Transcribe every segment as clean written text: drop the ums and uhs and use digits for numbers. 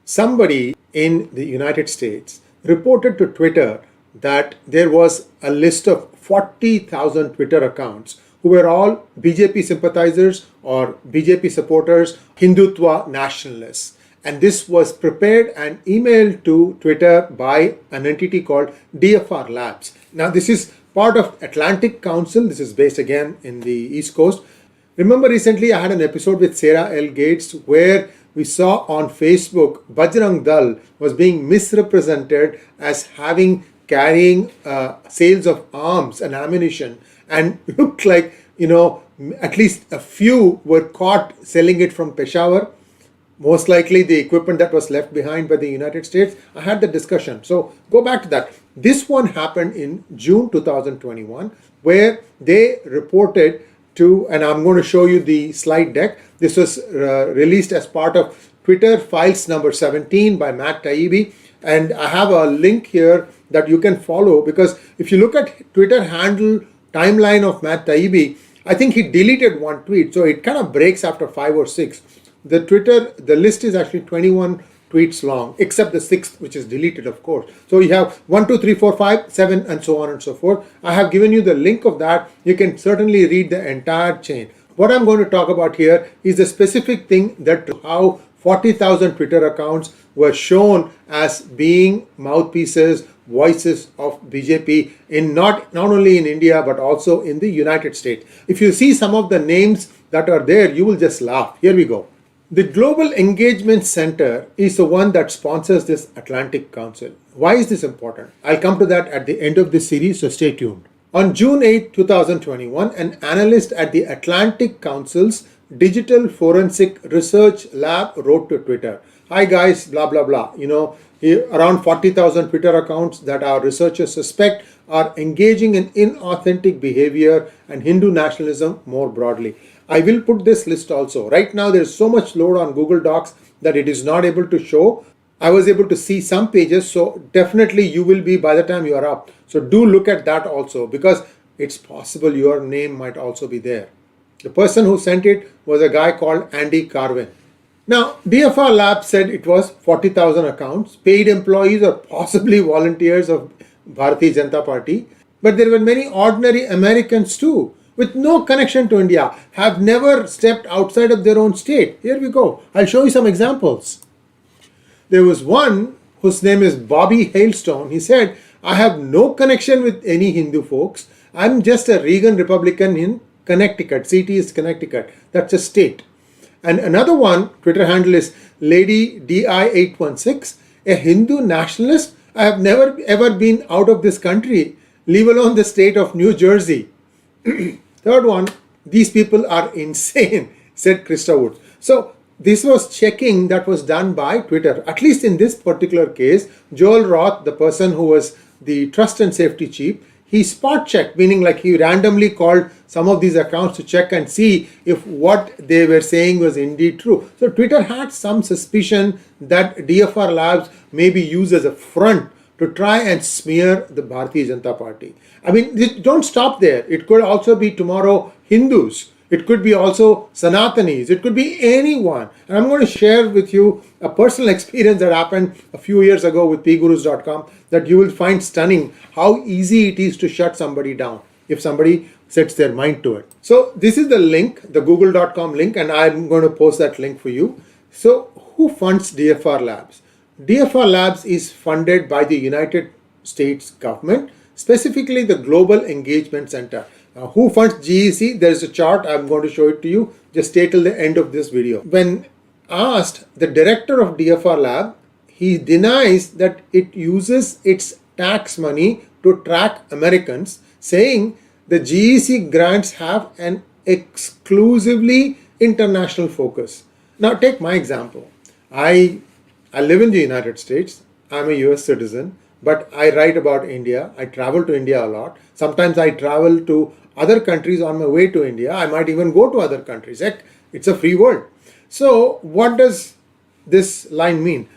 Somebody in the United States reported to Twitter that there was a list of 40,000 Twitter accounts who were all BJP sympathizers or BJP supporters, Hindutva nationalists. And this was prepared and emailed to Twitter by an entity called DFRLabs. Now, this is part of Atlantic Council. This is based again in the East Coast. Remember, recently I had an episode with 𝗥𝗲𝗲𝗲𝗲𝗲 where we saw on Facebook 𝗥𝗲𝗲𝗲𝗲𝗲𝗲 was being misrepresented as carrying sales of arms and ammunition, and looked like, at least a few were caught selling it from Peshawar. Most likely the equipment that was left behind by the United States. I had the discussion. So go back to that. This one happened in June 2021, where they reported to, and I'm going to show you the slide deck. This was released as part of Twitter Files number 17 by Matt Taibbi. And I have a link here that you can follow, because if you look at Twitter handle timeline of Matt Taibbi, I think he deleted one tweet. So it kind of breaks after 5 or 6. The list is actually 21 tweets long, except the 6th, which is deleted, of course. So you have 1, 2, 3, 4, 5, 7, and so on and so forth. I have given you the link of that. You can certainly read the entire chain. What I'm going to talk about here is the specific thing that how 40,000 Twitter accounts were shown as being mouthpieces, voices of BJP in not only in India, but also in the United States. If you see some of the names that are there, you will just laugh. Here we go. The Global Engagement Center is the one that sponsors this Atlantic Council. Why is this important? I'll come to that at the end of this series, so stay tuned. On June 8, 2021, an analyst at the Atlantic Council's Digital Forensic Research Lab wrote to Twitter, "Hi guys, blah, blah, blah. Around 40,000 Twitter accounts that our researchers suspect are engaging in inauthentic behavior and Hindu nationalism more broadly." I will put this list also. Right now, there's so much load on Google Docs that it is not able to show. I was able to see some pages, so definitely you will be by the time you are up. So do look at that also, because it's possible your name might also be there. The person who sent it was a guy called Andy Carvin. Now, DFRLab said it was 40,000 accounts, paid employees or possibly volunteers of Bharatiya Janata Party. But there were many ordinary Americans too, with no connection to India, have never stepped outside of their own state. Here we go. I'll show you some examples. There was one whose name is 𝗥𝗲𝗲𝗲𝗲𝗲𝗲𝗲𝗲. He said, "I have no connection with any Hindu folks. I'm just a Reagan Republican in Connecticut." CT is Connecticut. That's a state. And another one, Twitter handle is Lady DI816, a Hindu nationalist. "I have never ever been out of this country, leave alone the state of New Jersey." Third one, "These people are insane," said Krista Woods. So this was checking that was done by Twitter. At least in this particular case, Joel Roth, the person who was the trust and safety chief, he spot checked, meaning like he randomly called some of these accounts to check and see if what they were saying was indeed true. So Twitter had some suspicion that DFRLabs may be used as a front to try and smear the Bharatiya Janata Party. I mean, don't stop there. It could also be tomorrow Hindus. It could be also Sanatanis. It could be anyone. And I'm going to share with you a personal experience that happened a few years ago with PGurus.com that you will find stunning how easy it is to shut somebody down if somebody sets their mind to it. So this is the link, the google.com link, and I'm going to post that link for you. So who funds DFRLabs? DFRLabs is funded by the United States government, specifically the Global Engagement Center. Now, who funds GEC? There is a chart. I'm going to show it to you. Just stay till the end of this video. When asked, the director of DFRLab, he denies that it uses its tax money to track Americans, saying the GEC grants have an exclusively international focus. Now, take my example. I live in the United States. I'm a US citizen, but I write about India. I travel to India a lot. Sometimes I travel to other countries on my way to India. I might even go to other countries. Heck, it's a free world. So what does this line mean?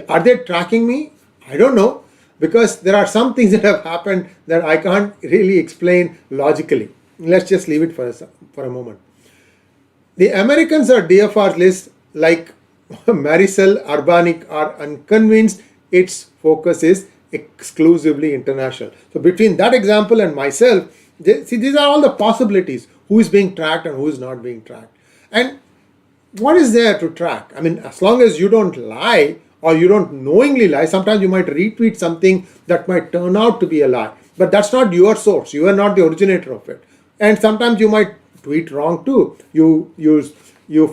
Are they tracking me? I don't know, because there are some things that have happened that I can't really explain logically. Let's just leave it for a moment. The Americans are DFR's list like 𝗥𝗲𝗲𝗲𝗲𝗲𝗲𝗲𝗲 are unconvinced, its focus is exclusively international. So between that example and myself, see, these are all the possibilities. Who is being tracked and who is not being tracked. And what is there to track? I mean, as long as you don't lie or you don't knowingly lie, sometimes you might retweet something that might turn out to be a lie. But that's not your source. You are not the originator of it. And sometimes you might tweet wrong too. You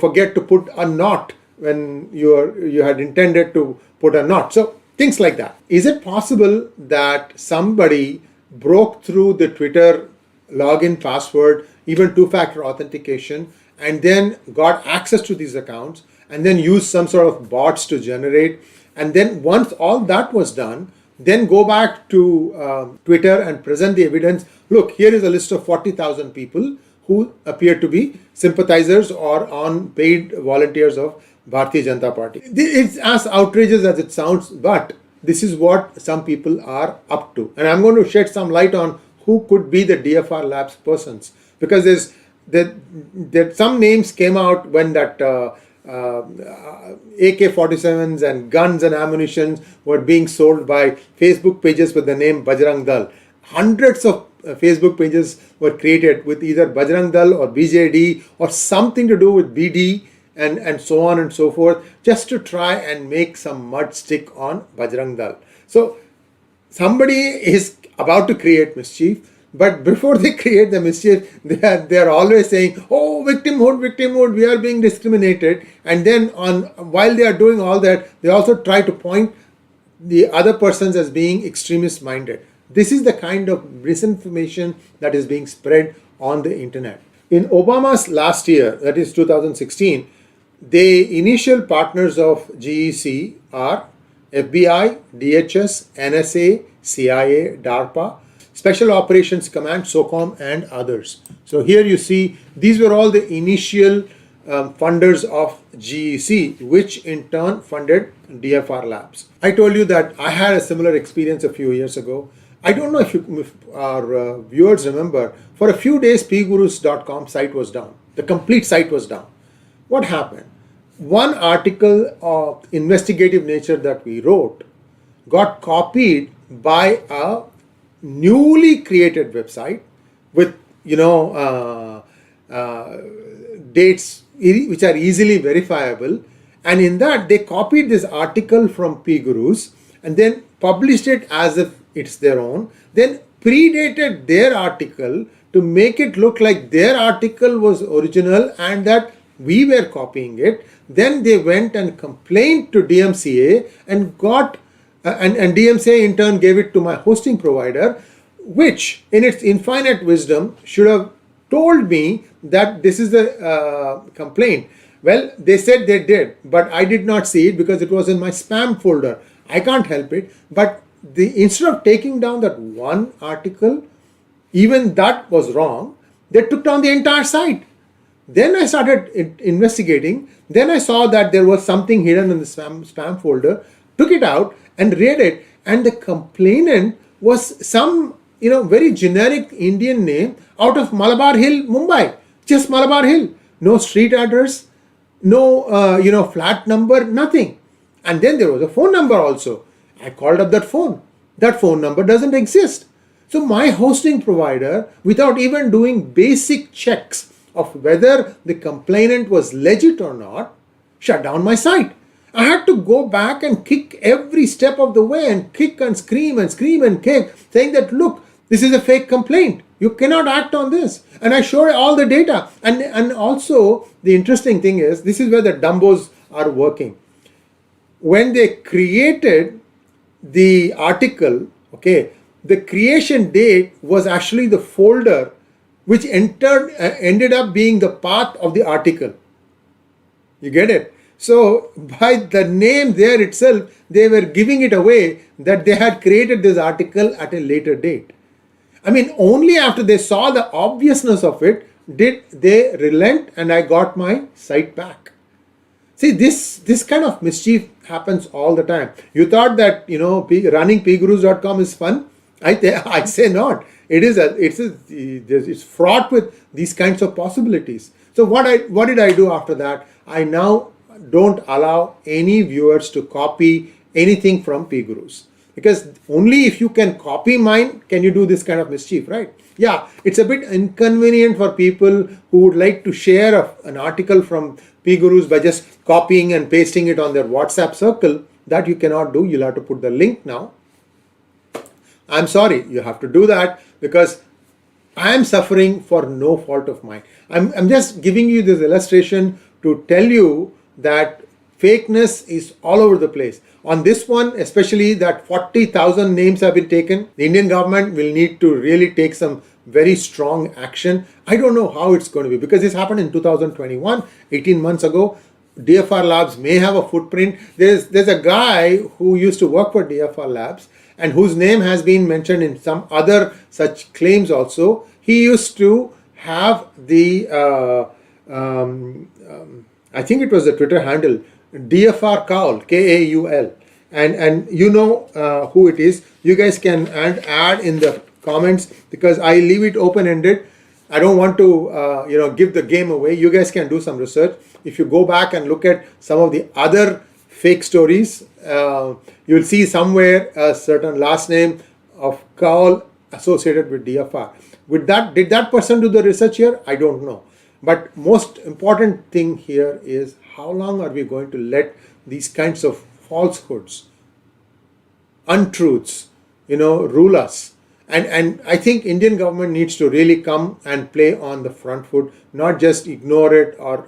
forget to put a not when you had intended to put a not. So things like that. Is it possible that somebody broke through the Twitter login password, even two-factor authentication, and then got access to these accounts and then used some sort of bots to generate, and then once all that was done, then go back to Twitter and present the evidence? Look, here is a list of 40,000 people who appear to be sympathizers or on paid volunteers of Bharatiya Janata Party. It's as outrageous as it sounds, but this is what some people are up to. And I'm going to shed some light on who could be the DFRLab's persons, because there's some names came out when that AK-47s and guns and ammunition were being sold by Facebook pages with the name Bajrang Dal. Hundreds of Facebook pages were created with either Bajrang Dal or BJD or something to do with BD and so on and so forth, just to try and make some mud stick on Bajrang Dal. So somebody is about to create mischief, but before they create the mischief, they are always saying, oh, victimhood, we are being discriminated. And then while they are doing all that, they also try to point the other persons as being extremist minded. This is the kind of misinformation that is being spread on the internet. In Obama's last year, that is 2016, the initial partners of GEC are FBI, DHS, NSA, CIA, DARPA, Special Operations Command, SOCOM, and others. So here you see these were all the initial funders of GEC, which in turn funded DFRLabs. I told you that I had a similar experience a few years ago. I don't know if our viewers remember, for a few days PGurus.com site was down. The complete site was down. What happened? One article of investigative nature that we wrote got copied by a newly created website with dates which are easily verifiable, and in that they copied this article from PGurus and then published it as if it's their own, then predated their article to make it look like their article was original and that we were copying it. Then they went and complained to DMCA and got and DMCA in turn gave it to my hosting provider, which in its infinite wisdom should have told me that this is the complaint. Well, they said they did, but I did not see it because it was in my spam folder. I can't help it. But instead of taking down that one article, even that was wrong, they took down the entire site. Then I started investigating. Then I saw that there was something hidden in the spam folder, took it out and read it. And the complainant was some, very generic Indian name out of Malabar Hill, Mumbai. Just Malabar Hill. No street address, no, flat number, nothing. And then there was a phone number also. I called up that phone. That phone number doesn't exist. So my hosting provider, without even doing basic checks of whether the complainant was legit or not, shut down my site. I had to go back and kick every step of the way and kick and scream and kick, saying that, look, this is a fake complaint. You cannot act on this. And I showed all the data. And also, the interesting thing is, this is where the Dumbos are working. When they created the article, the creation date was actually the folder which ended up being the path of the article. You get it? So by the name there itself, they were giving it away that they had created this article at a later date. I mean, only after they saw the obviousness of it did they relent, and I got my site back. See, this kind of mischief happens all the time. You thought that, running pgurus.com is fun? I say not. It's fraught with these kinds of possibilities. So what did I do after that? I now don't allow any viewers to copy anything from PGurus. Because only if you can copy mine can you do this kind of mischief, right? Yeah, it's a bit inconvenient for people who would like to share an article from PGurus by just copying and pasting it on their WhatsApp circle. That you cannot do. You'll have to put the link now. I'm sorry, you have to do that because I am suffering for no fault of mine. I'm just giving you this illustration to tell you that fakeness is all over the place. On this one, especially that 40,000 names have been taken, the Indian government will need to really take some very strong action. I don't know how it's going to be because this happened in 2021, 18 months ago. DFRLabs may have a footprint. There's a guy who used to work for DFRLabs and whose name has been mentioned in some other such claims also. He used to have the, I think it was the Twitter handle, DFRKaul, K-A-U-L. And you know who it is. You guys can add in the comments because I leave it open-ended. I don't want to give the game away. You guys can do some research. If you go back and look at some of the other fake stories, you'll see somewhere a certain last name of Kaul associated with DFR. Did that person do the research here? I don't know. But most important thing here is how long are we going to let these kinds of falsehoods, untruths, rule us? And I think Indian government needs to really come and play on the front foot, not just ignore it or,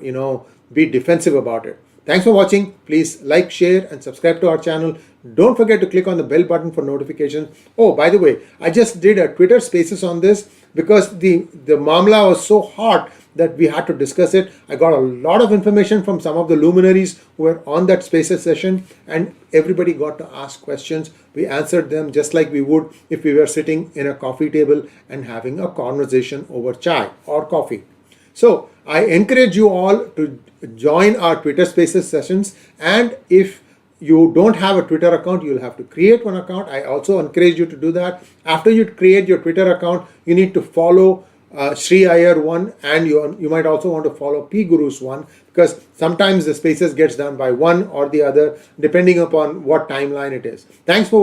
be defensive about it. Thanks for watching. Please like, share and subscribe to our channel. Don't forget to click on the bell button for notifications. Oh, by the way, I just did a Twitter Spaces on this because the Mamla was so hot that we had to discuss it. I got a lot of information from some of the luminaries who were on that Spaces session and everybody got to ask questions. We answered them just like we would if we were sitting in a coffee table and having a conversation over chai or coffee. So I encourage you all to join our Twitter Spaces sessions, and if you don't have a Twitter account, you'll have to create one account. I also encourage you to do that. After you create your Twitter account, you need to follow Sri Iyer 1 and you might also want to follow PGurus 1 because sometimes the Spaces gets done by one or the other depending upon what timeline it is. Thanks for